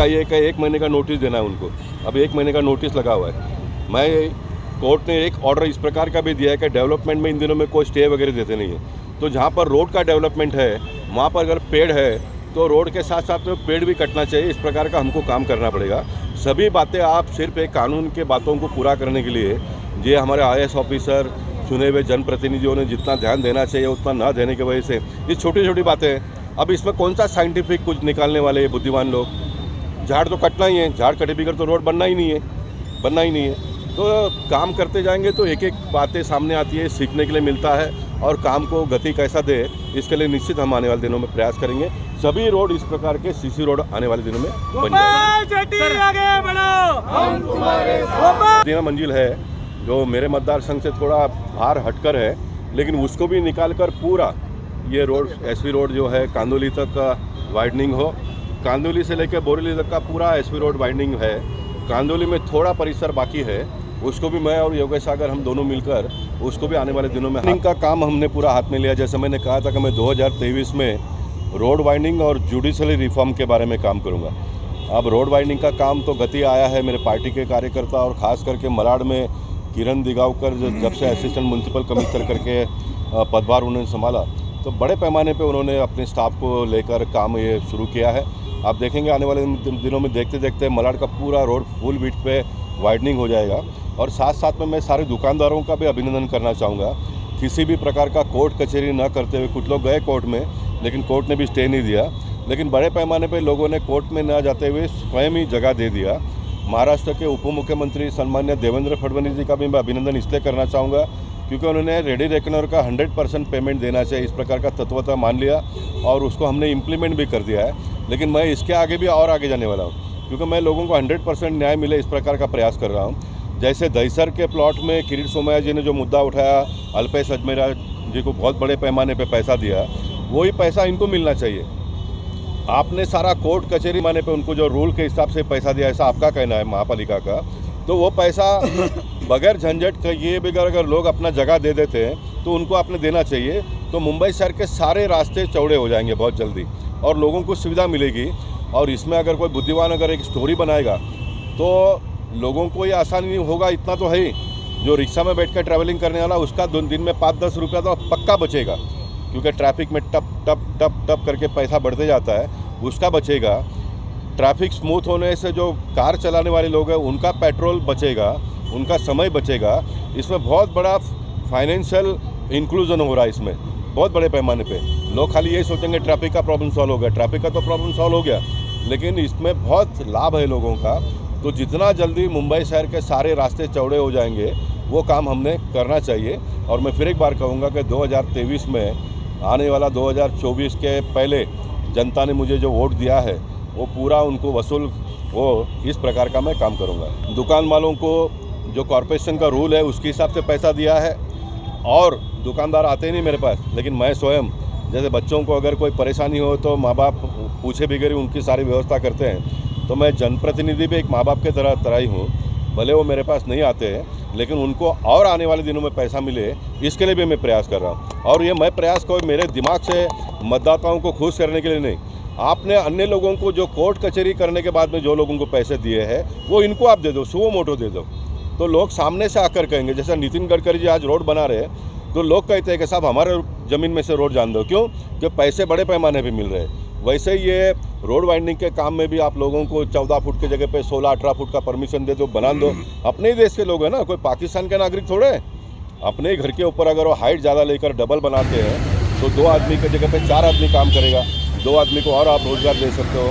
चाहिए कि 1 महीने का नोटिस देना है उनको। अब 1 महीने का नोटिस लगा हुआ है। मैं कोर्ट ने एक ऑर्डर इस प्रकार का भी दिया है कि डेवलपमेंट में इन दिनों में कोई स्टे वगैरह देते नहीं है। तो जहाँ पर रोड का डेवलपमेंट है वहाँ पर अगर पेड़ है तो रोड के साथ साथ में पेड़ भी कटना चाहिए। इस प्रकार का हमको काम करना पड़ेगा। सभी बातें आप सिर्फ एक कानून के बातों को पूरा करने के लिए ये हमारे IAS ऑफिसर चुने हुए जनप्रतिनिधियों ने जितना ध्यान देना चाहिए उतना ना देने की वजह से ये छोटी छोटी बातें हैं। अब इसमें कौन सा साइंटिफिक कुछ निकालने वाले बुद्धिमान लोग। झाड़ तो कटना ही है, झाड़ कटे बिगड़ तो रोड बनना ही नहीं है। तो काम करते जाएंगे तो एक एक बातें सामने आती है, सीखने के लिए मिलता है और काम को गति कैसा दे इसके लिए निश्चित हम आने वाले दिनों में प्रयास करेंगे। सभी रोड इस प्रकार के CC रोड आने वाले दिनों में बन जाएंगे। 3 मंजिल है जो मेरे मतदार संघ से थोड़ा बाहर हटकर है, लेकिन उसको भी निकाल कर पूरा ये रोड SV रोड जो है कांदोली तक का वाइडनिंग हो। कांदोली से लेकर बोरेली तक का पूरा SV रोड वाइडनिंग है। कांदोली में थोड़ा परिसर बाकी है, उसको भी मैं और योगेश सागर हम दोनों मिलकर उसको भी आने वाले दिनों में वाइडनिंग का काम हमने पूरा हाथ में लिया। जैसे मैंने कहा था कि मैं 2023 में रोड वाइडनिंग और जुडिशरी रिफॉर्म के बारे में काम करूंगा। अब रोड वाइडनिंग का काम तो गति आया है। मेरे पार्टी के कार्यकर्ता और ख़ास करके मलाड में किरण दिगावकर जब से असिस्टेंट म्यूनसिपल कमिश्नर करके पदभार उन्होंने संभाला तो बड़े पैमाने पे उन्होंने अपने स्टाफ को लेकर काम ये शुरू किया है। आप देखेंगे आने वाले दिनों में देखते देखते मलाड का पूरा रोड फुल विड्थ पे वाइडनिंग हो जाएगा। और साथ साथ में मैं सारे दुकानदारों का भी अभिनंदन करना चाहूँगा। किसी भी प्रकार का कोर्ट कचहरी न करते हुए, कुछ लोग गए कोर्ट में लेकिन कोर्ट ने भी स्टे नहीं दिया, लेकिन बड़े पैमाने पे लोगों ने कोर्ट में न जाते हुए स्वयं ही जगह दे दिया। महाराष्ट्र के उप मुख्यमंत्री सम्मान्य देवेंद्र फडणवीस जी का भी मैं अभिनंदन इसलिए करना चाहूँगा क्योंकि उन्होंने रेडी रेकनर का 100% पेमेंट देना चाहिए इस प्रकार का तत्वता मान लिया और उसको हमने इम्प्लीमेंट भी कर दिया है। लेकिन मैं इसके आगे भी और आगे जाने वाला हूँ क्योंकि मैं लोगों को 100% न्याय मिले इस प्रकार का प्रयास कर रहा हूँ। जैसे दहीसर के प्लॉट में किरीट सोमैया जी ने जो मुद्दा उठाया, अल्पेश अजमेरा जी को बहुत बड़े पैमाने पर पैसा दिया, वही पैसा इनको मिलना चाहिए। आपने सारा कोर्ट कचहरी माने पे उनको जो रूल के हिसाब से पैसा दिया, ऐसा आपका कहना है महापालिका का, तो वो पैसा बगैर झंझट के ये बगैर अगर लोग अपना जगह दे देते हैं तो उनको आपने देना चाहिए। तो मुंबई शहर के सारे रास्ते चौड़े हो जाएंगे बहुत जल्दी और लोगों को सुविधा मिलेगी। और इसमें अगर कोई बुद्धिमान अगर एक स्टोरी बनाएगा तो लोगों को ये आसानी होगा, इतना तो है ही। जो रिक्शा में बैठ कर ट्रैवलिंग करने वाला उसका दिन में 5-10 रुपया तो पक्का बचेगा क्योंकि ट्रैफिक में टप टप टप टप करके पैसा बढ़ते जाता है, उसका बचेगा। ट्रैफिक स्मूथ होने से जो कार चलाने वाले लोग हैं उनका पेट्रोल बचेगा, उनका समय बचेगा। इसमें बहुत बड़ा फाइनेंशियल इंक्लूजन हो रहा है इसमें बहुत बड़े पैमाने पे। लोग खाली यही सोचेंगे ट्रैफिक का प्रॉब्लम सॉल्व हो गया, ट्रैफिक का तो प्रॉब्लम सॉल्व हो गया, लेकिन इसमें बहुत लाभ है लोगों का। तो जितना जल्दी मुंबई शहर के सारे रास्ते चौड़े हो जाएंगे वो काम हमने करना चाहिए। और मैं फिर एक बार कहूँगा कि 2023 में आने वाला 2024 के पहले जनता ने मुझे जो वोट दिया है वो पूरा उनको वसूल हो, इस प्रकार का मैं काम करूंगा। दुकान वालों को जो कॉरपोरेशन का रूल है उसके हिसाब से पैसा दिया है और दुकानदार आते ही नहीं मेरे पास, लेकिन मैं स्वयं जैसे बच्चों को अगर कोई परेशानी हो तो माँ बाप पूछे बगैर उनकी सारी व्यवस्था करते हैं। तो मैं जनप्रतिनिधि भी एक माँ बाप के तरह ही हूँ, भले वो मेरे पास नहीं आते हैं लेकिन उनको और आने वाले दिनों में पैसा मिले इसके लिए भी मैं प्रयास कर रहा हूँ। और ये मैं प्रयास कोई मेरे दिमाग से मतदाताओं को खुश करने के लिए नहीं, आपने अन्य लोगों को जो कोर्ट कचहरी करने के बाद में जो लोगों को पैसे दिए हैं वो इनको आप दे दो, सुओ मोटो दे दो। तो लोग सामने से आकर कहेंगे, जैसे नितिन गडकरी जी आज रोड बना रहे हैं तो लोग कहते हैं कि साहब हमारे ज़मीन में से रोड जान दो, क्यों कि पैसे बड़े पैमाने पर मिल रहे हैं। वैसे ही ये रोड वाइंडिंग के काम में भी आप लोगों को 14 फुट की जगह पे 16-18 फुट का परमिशन दे दो, बना दो। अपने ही देश के लोग हैं ना, कोई पाकिस्तान के नागरिक थोड़े हैं। अपने ही घर के ऊपर अगर वो हाइट ज़्यादा लेकर डबल बनाते हैं तो 2 आदमी की जगह पे 4 आदमी काम करेगा, 2 आदमी को और आप रोजगार दे सकते हो।